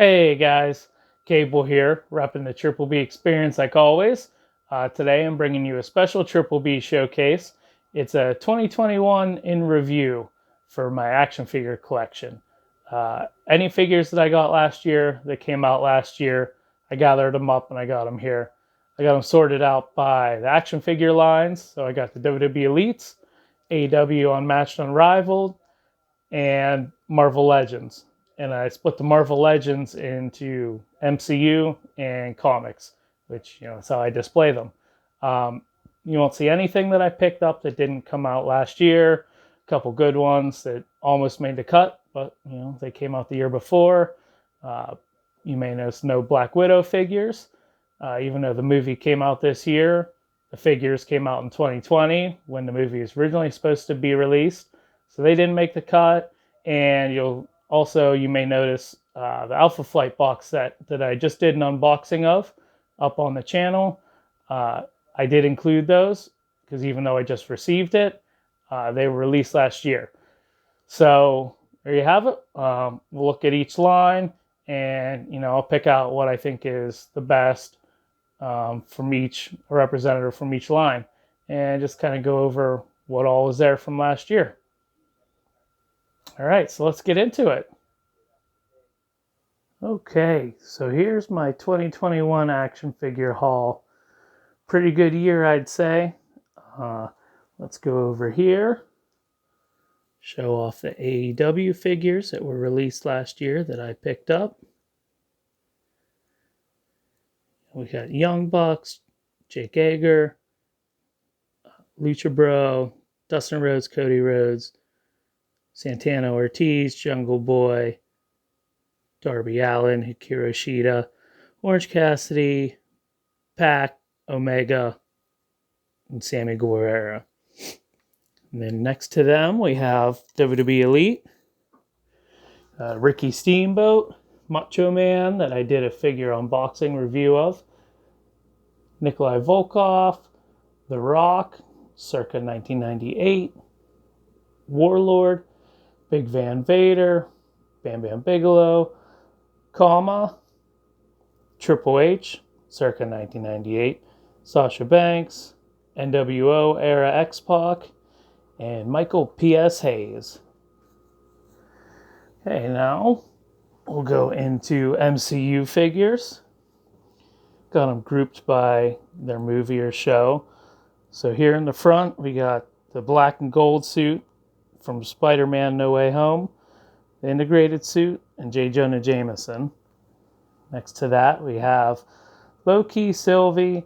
Hey guys, Cable here, repping the Triple B experience like always. Today I'm bringing you a special Triple B showcase. It's a 2021 in review for my action figure collection. Any figures that I got last year, that came out last year, I gathered them up and I got them here. I got them sorted out by the action figure lines. So I got the WWE Elites, AEW Unmatched Unrivaled, and Marvel Legends. And I split the Marvel Legends into MCU and comics, which is how I display them. You won't see anything that I picked up that didn't come out last year. A couple good ones that almost made the cut, but they came out the year before. You may notice no Black Widow figures, even though the movie came out this year. The figures came out in 2020 when the movie was originally supposed to be released. So they didn't make the cut. And you may notice the Alpha Flight box set that I just did an unboxing of up on the channel. I did include those because even though I just received it, they were released last year. So there you have it. We'll look at each line and I'll pick out what I think is the best from each representative from each line and just kind of go over what all was there from last year. All right, so let's get into it. Okay, so here's my 2021 action figure haul. Pretty good year, I'd say. Let's go over here. Show off the AEW figures that were released last year that I picked up. We got Young Bucks, Jake Hager, Lucha Bro, Dustin Rhodes, Cody Rhodes, Santana Ortiz, Jungle Boy, Darby Allin, Hikaru Shida, Orange Cassidy, Pac, Omega, and Sammy Guevara. And then next to them, we have WWE Elite, Ricky Steamboat, Macho Man, that I did a figure unboxing review of, Nikolai Volkov, The Rock, circa 1998, Warlord, Big Van Vader, Bam Bam Bigelow, Kama, Triple H, circa 1998, Sasha Banks, NWO era X-Pac, and Michael P.S. Hayes. Okay, now we'll go into MCU figures. Got them grouped by their movie or show. So here in the front, we got the black and gold suit from Spider-Man No Way Home, the integrated suit, and J. Jonah Jameson. Next to that, we have Loki, Sylvie,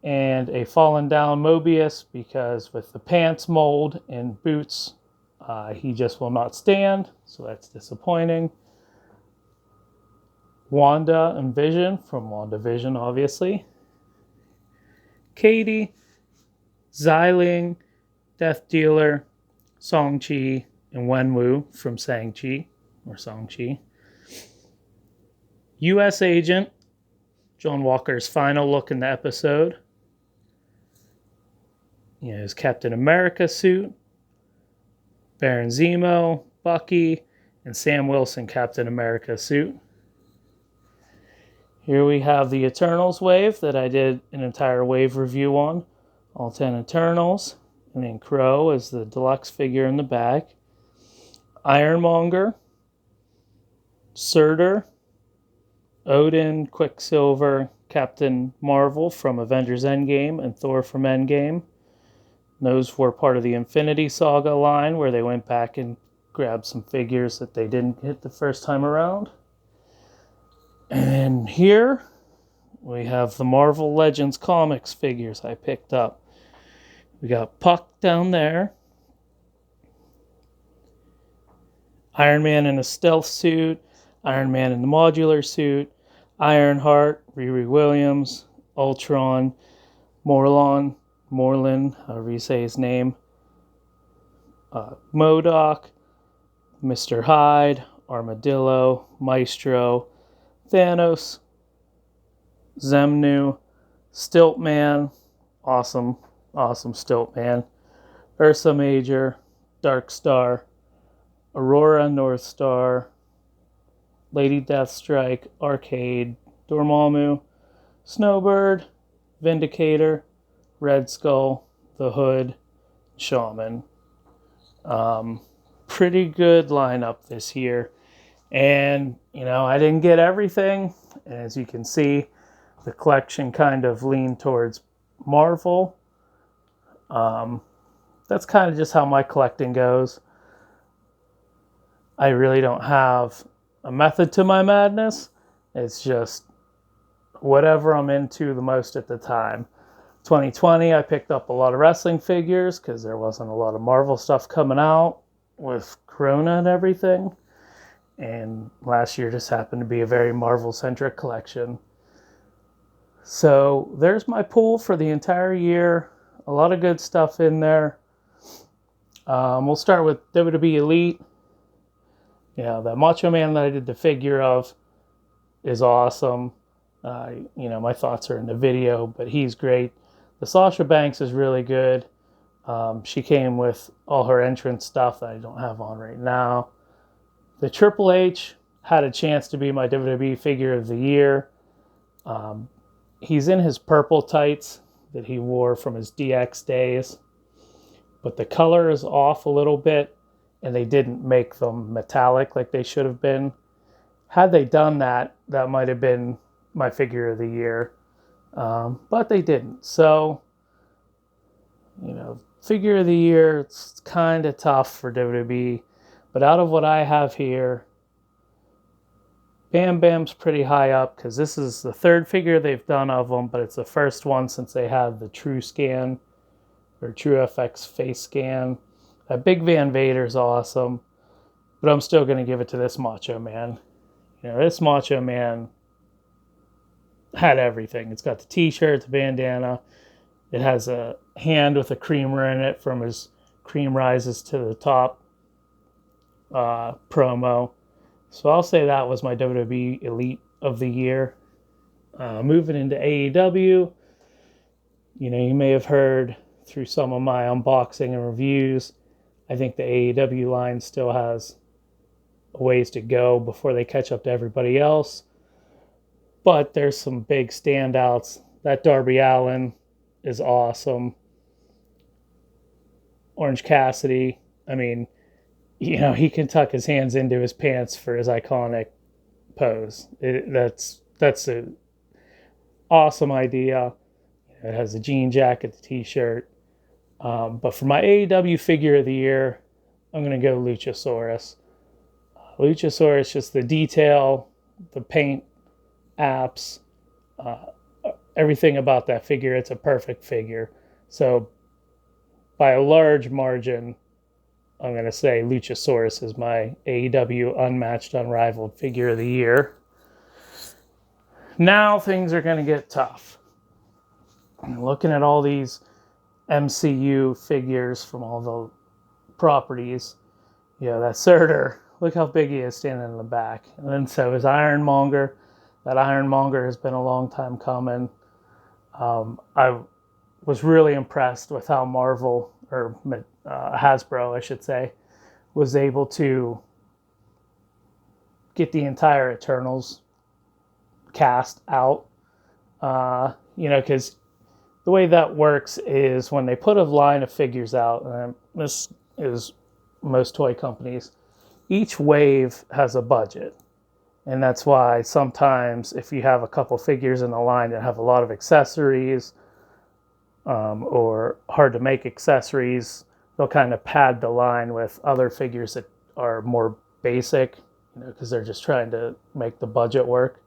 and a fallen down Mobius because with the pants mold and boots, he just will not stand, so that's disappointing. Wanda and Vision from WandaVision, obviously. Katie, Xiling, Death Dealer, Shang-Chi, and Wenwu from Shang-Chi, or Shang-Chi. U.S. Agent, John Walker's final look in the episode. His Captain America suit, Baron Zemo, Bucky, and Sam Wilson Captain America suit. Here we have the Eternals wave that I did an entire wave review on. All 10 Eternals. And then Crow is the deluxe figure in the back. Ironmonger, Surtur, Odin, Quicksilver, Captain Marvel from Avengers Endgame, and Thor from Endgame. Those were part of the Infinity Saga line where they went back and grabbed some figures that they didn't hit the first time around. And here we have the Marvel Legends comics figures I picked up. We got Puck down there, Iron Man in a stealth suit, Iron Man in the modular suit, Ironheart, Riri Williams, Ultron, Moreland, however you say his name, MODOK, Mr. Hyde, Armadillo, Maestro, Thanos, Zemnu, Stiltman, awesome Stiltman, Ursa Major, Dark Star, Aurora North Star, Lady Deathstrike, Arcade, Dormammu, Snowbird, Vindicator, Red Skull, the Hood, Shaman. Pretty good lineup this year. And, I didn't get everything. As you can see, the collection kind of leaned towards Marvel. That's kind of just how my collecting goes. I really don't have a method to my madness. It's just whatever I'm into the most at the time. 2020, I picked up a lot of wrestling figures because there wasn't a lot of Marvel stuff coming out with Corona and everything. And last year just happened to be a very Marvel-centric collection. So there's my pool for the entire year. A lot of good stuff in there. We'll start with WWE Elite. The Macho Man that I did the figure of is awesome. My thoughts are in the video, but he's great. The Sasha Banks is really good. She came with all her entrance stuff that I don't have on right now. The Triple H had a chance to be my WWE figure of the year. He's in his purple tights that he wore from his DX days, but the color is off a little bit, and they didn't make them metallic like they should have been. Had they done that, that might have been my figure of the year, but they didn't. So, figure of the year, it's kind of tough for WWE. But out of what I have here, Bam Bam's pretty high up because this is the third figure they've done of them, but it's the first one since they have the True Scan or True FX face scan. That Big Van Vader's awesome, but I'm still going to give it to this Macho Man. This Macho Man had everything. It's got the t-shirt, the bandana. It has a hand with a creamer in it from his Cream Rises to the Top promo. So I'll say that was my WWE Elite of the year. Moving into AEW, you may have heard through some of my unboxing and reviews, I think the AEW line still has a ways to go before they catch up to everybody else. But there's some big standouts. That Darby Allin is awesome. Orange Cassidy, he can tuck his hands into his pants for his iconic pose. That's an awesome idea. It has the jean jacket, the t-shirt. But for my AEW figure of the year, I'm going to go Luchasaurus. Luchasaurus, just the detail, the paint apps, everything about that figure. It's a perfect figure. So by a large margin, I'm going to say Luchasaurus is my AEW unmatched, unrivaled figure of the year. Now things are going to get tough. Looking at all these MCU figures from all the properties, that Surtur, look how big he is standing in the back. And then so is Ironmonger. That Ironmonger has been a long time coming. I was really impressed with how Marvel, or Hasbro, I should say, was able to get the entire Eternals cast out. Because the way that works is when they put a line of figures out, and this is most toy companies, each wave has a budget. And that's why sometimes if you have a couple figures in the line that have a lot of accessories or hard to make accessories, they'll kind of pad the line with other figures that are more basic, because they're just trying to make the budget work.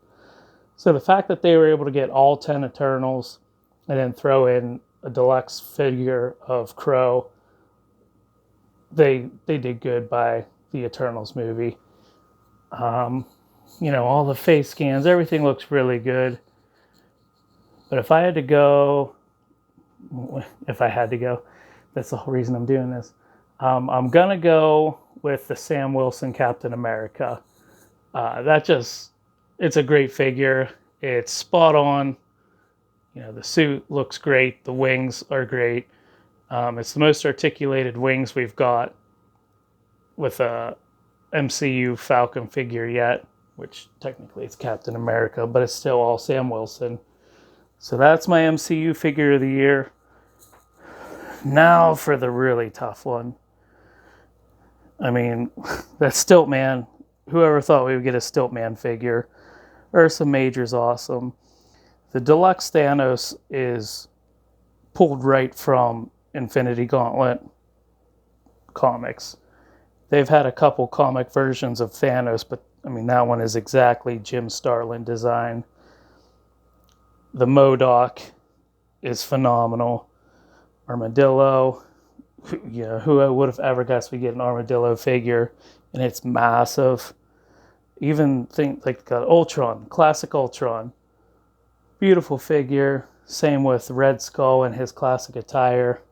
So the fact that they were able to get all 10 Eternals and then throw in a deluxe figure of Crow, they did good by the Eternals movie. All the face scans, everything looks really good. But if I had to go, that's the whole reason I'm doing this. I'm going to go with the Sam Wilson Captain America. It's a great figure. It's spot on. The suit looks great. The wings are great. It's the most articulated wings we've got with a MCU Falcon figure yet. which technically it's Captain America, but it's still all Sam Wilson. So that's my MCU figure of the year. Now for the really tough one. I mean, that Stiltman, whoever thought we would get a Stiltman figure. Ursa Major's awesome. The Deluxe Thanos is pulled right from Infinity Gauntlet comics. They've had a couple comic versions of Thanos, but I mean, that one is exactly Jim Starlin design. The MODOK is phenomenal. Armadillo, who would have ever guessed we get an Armadillo figure, and it's massive. Even think like Ultron, classic Ultron, beautiful figure. Same with Red Skull in his classic attire.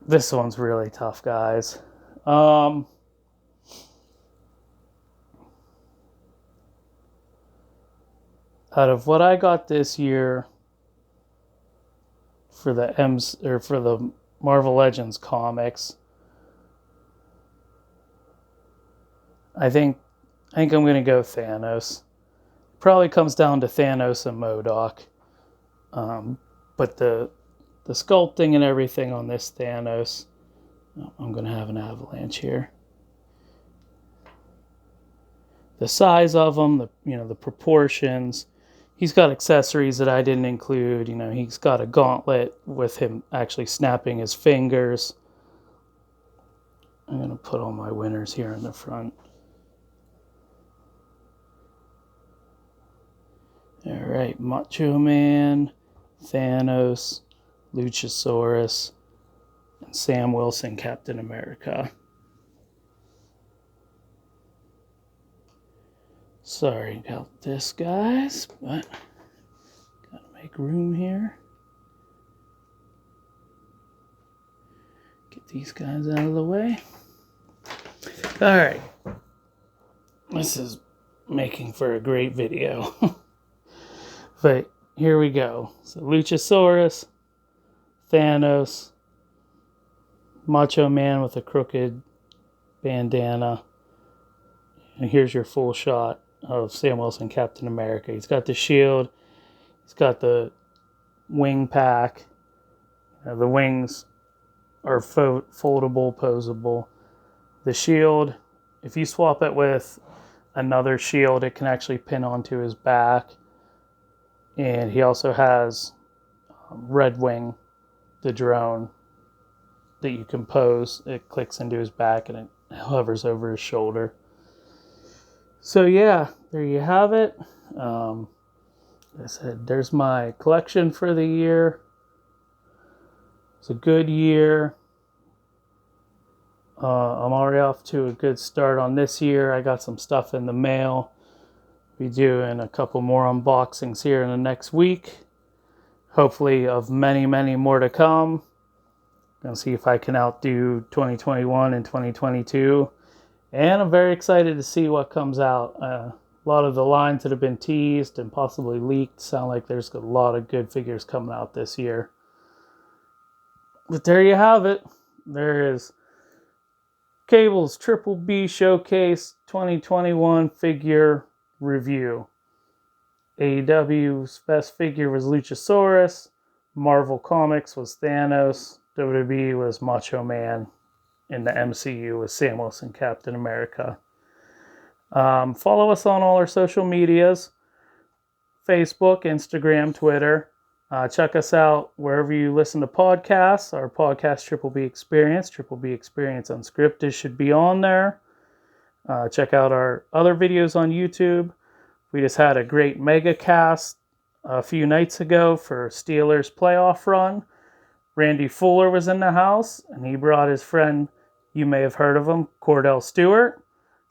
This one's really tough, guys. Out of what I got this year for the Marvel Legends comics, I think I'm gonna go Thanos. Probably comes down to Thanos and MODOK. But the sculpting and everything on this Thanos, I'm gonna have an avalanche here. The size of him, the proportions. He's got accessories that I didn't include. He's got a gauntlet with him actually snapping his fingers. I'm gonna put all my winners here in the front. All right, Macho Man, Thanos, Luchasaurus, and Sam Wilson, Captain America. Sorry about this, guys, but gotta make room here. Get these guys out of the way. All right. This is making for a great video. But here we go. So Luchasaurus, Thanos, Macho Man with a crooked bandana. And here's your full shot of Sam Wilson, Captain America. He's got the shield. He's got the wing pack. The wings are foldable, posable. The shield, if you swap it with another shield, it can actually pin onto his back. And he also has Red Wing, the drone that you can pose. It clicks into his back and it hovers over his shoulder. So yeah, there you have it. Like I said, there's my collection for the year. It's a good year. I'm already off to a good start on this year. I got some stuff in the mail. Be doing a couple more unboxings here in the next week. Hopefully of many, many more to come. Gonna see if I can outdo 2021 and 2022. And I'm very excited to see what comes out. A lot of the lines that have been teased and possibly leaked sound like there's a lot of good figures coming out this year. But there you have it. There is Cable's Triple B Showcase 2021 figure review. AEW's best figure was Luchasaurus. Marvel Comics was Thanos. WWE was Macho Man. In the MCU was Sam Wilson, Captain America. Follow us on all our social medias. Facebook, Instagram, Twitter. Check us out wherever you listen to podcasts. Our podcast, Triple B Experience Unscripted, should be on there. Check out our other videos on YouTube. We just had a great mega cast a few nights ago for Steelers playoff run. Randy Fuller was in the house, and he brought his friend, you may have heard of him, Cordell Stewart.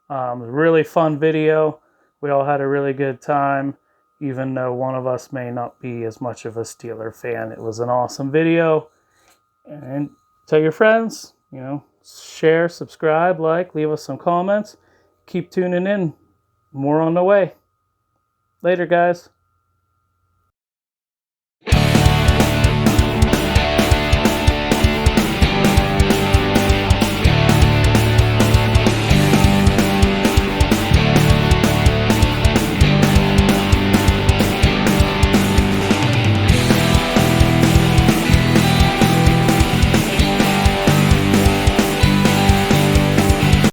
A really fun video. We all had a really good time, even though one of us may not be as much of a Steeler fan. It was an awesome video. And tell your friends, share, subscribe, leave us some comments. Keep tuning in. More on the way. Later, guys.